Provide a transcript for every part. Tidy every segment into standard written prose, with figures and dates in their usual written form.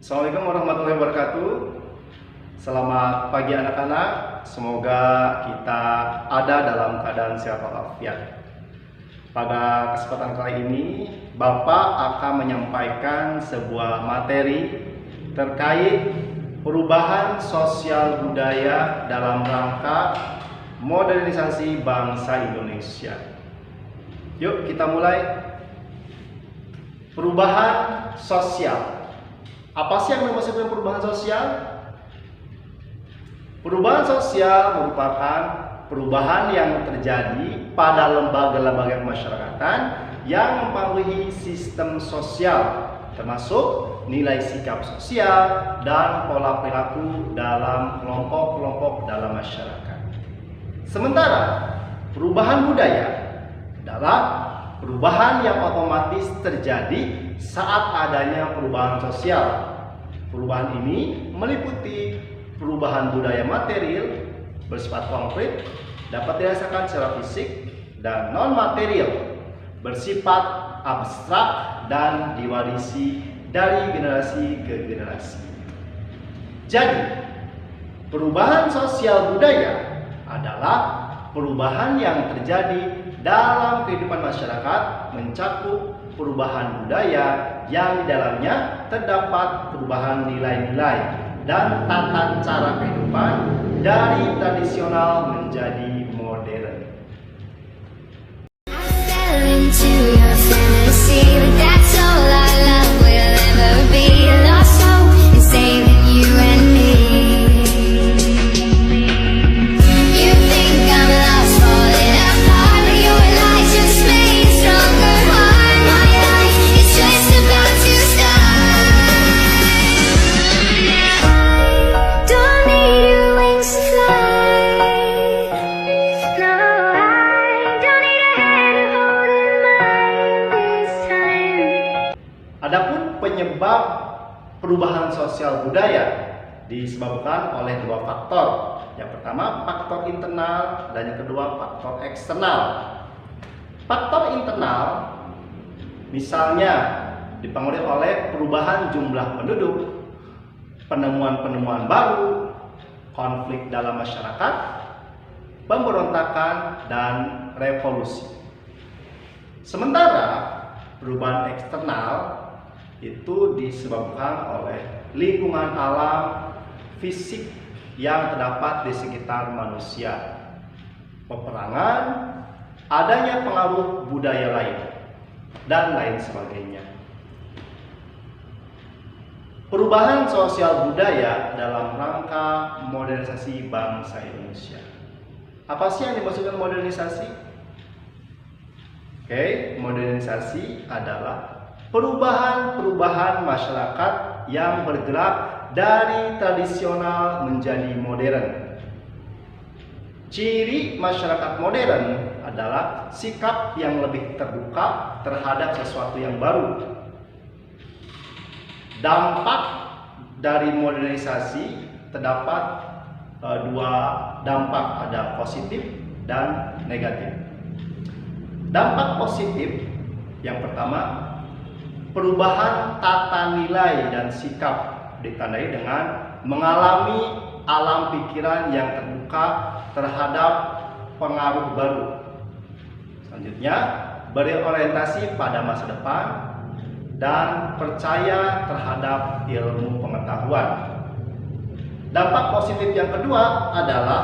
Assalamualaikum warahmatullahi wabarakatuh. Selamat pagi anak-anak. Semoga kita ada dalam keadaan sehat walafiat. Pada kesempatan kali ini, Bapak akan menyampaikan sebuah materi terkait perubahan sosial budaya dalam rangka modernisasi bangsa Indonesia. Yuk kita mulai. Perubahan sosial. Apa sih yang dimaksud dengan perubahan sosial? Perubahan sosial merupakan perubahan yang terjadi pada lembaga-lembaga kemasyarakatan yang mempengaruhi sistem sosial, termasuk nilai sikap sosial dan pola perilaku dalam kelompok-kelompok dalam masyarakat. Sementara perubahan budaya adalah perubahan yang otomatis terjadi saat adanya perubahan sosial. Perubahan ini meliputi perubahan budaya material bersifat konkret, dapat dirasakan secara fisik, dan non material bersifat abstrak dan diwarisi dari generasi ke generasi. Jadi, perubahan sosial budaya adalah perubahan yang terjadi dalam kehidupan masyarakat, mencakup perubahan budaya yang di dalamnya terdapat perubahan nilai-nilai dan tata cara kehidupan dari tradisional menjadi modern. Adapun penyebab perubahan sosial budaya disebabkan oleh dua faktor. Yang pertama faktor internal dan yang kedua faktor eksternal. Faktor internal misalnya dipengaruhi oleh perubahan jumlah penduduk, penemuan-penemuan baru, konflik dalam masyarakat, pemberontakan, dan revolusi. Sementara perubahan eksternal itu disebabkan oleh lingkungan alam fisik yang terdapat di sekitar manusia, peperangan, adanya pengaruh budaya lain, dan lain sebagainya. Perubahan sosial budaya dalam rangka modernisasi bangsa Indonesia. Apa sih yang dimaksud dengan modernisasi? Oke, modernisasi adalah perubahan masyarakat yang bergerak dari tradisional menjadi modern. Ciri masyarakat modern adalah sikap yang lebih terbuka terhadap sesuatu yang baru. Dampak dari modernisasi terdapat dua dampak, ada positif dan negatif. Dampak positif yang pertama, perubahan tata nilai dan sikap ditandai dengan mengalami alam pikiran yang terbuka terhadap pengaruh baru. Selanjutnya, berorientasi pada masa depan dan percaya terhadap ilmu pengetahuan. Dampak positif yang kedua adalah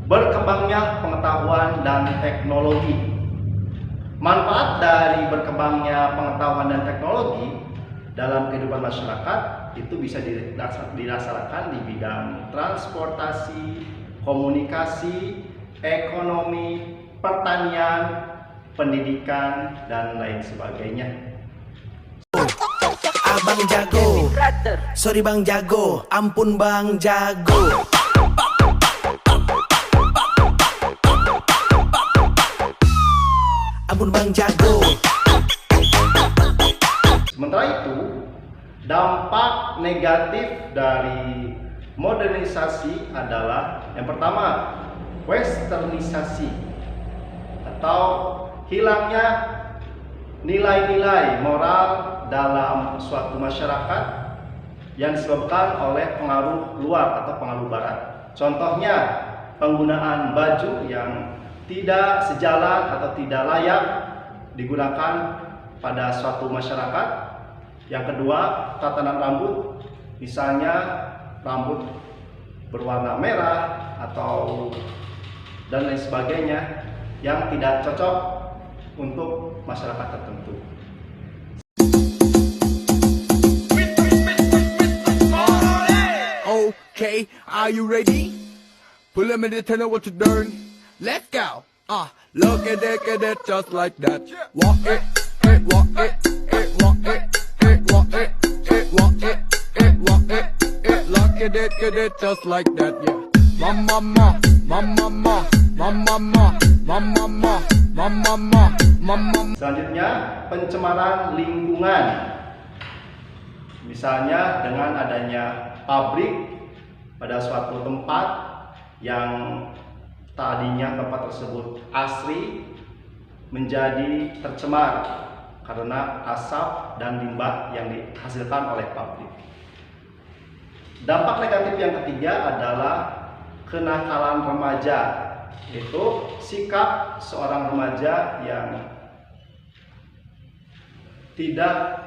berkembangnya pengetahuan dan teknologi. Manfaat dari berkembangnya pengetahuan dan teknologi dalam kehidupan masyarakat itu bisa dilaksanakan di bidang transportasi, komunikasi, ekonomi, pertanian, pendidikan, dan lain sebagainya. Abang jago, sorry bang jago, ampun bang jago. Ampun bang jago. Sementara itu, dampak negatif dari modernisasi adalah yang pertama, westernisasi atau hilangnya nilai-nilai moral dalam suatu masyarakat yang disebabkan oleh pengaruh luar atau pengaruh barat. Contohnya, penggunaan baju yang tidak sejalan atau tidak layak digunakan pada suatu masyarakat. Yang kedua, tatanan rambut, misalnya rambut berwarna merah atau dan lain sebagainya yang tidak cocok untuk masyarakat tertentu. Okay, are you ready? Pull a minute, tell me what you doing. Let's go. Look at it, just like that. Walk it, walk it, walk it, walk it, walk it, walk it, look at it, just like that. Yeah. Mama, mama, mama, mama, mama, mama, mama. Selanjutnya, pencemaran lingkungan. Misalnya dengan adanya pabrik pada suatu tempat yang tadinya tempat tersebut asri menjadi tercemar karena asap dan limbah yang dihasilkan oleh pabrik. Dampak negatif yang ketiga adalah kenakalan remaja, yaitu sikap seorang remaja yang tidak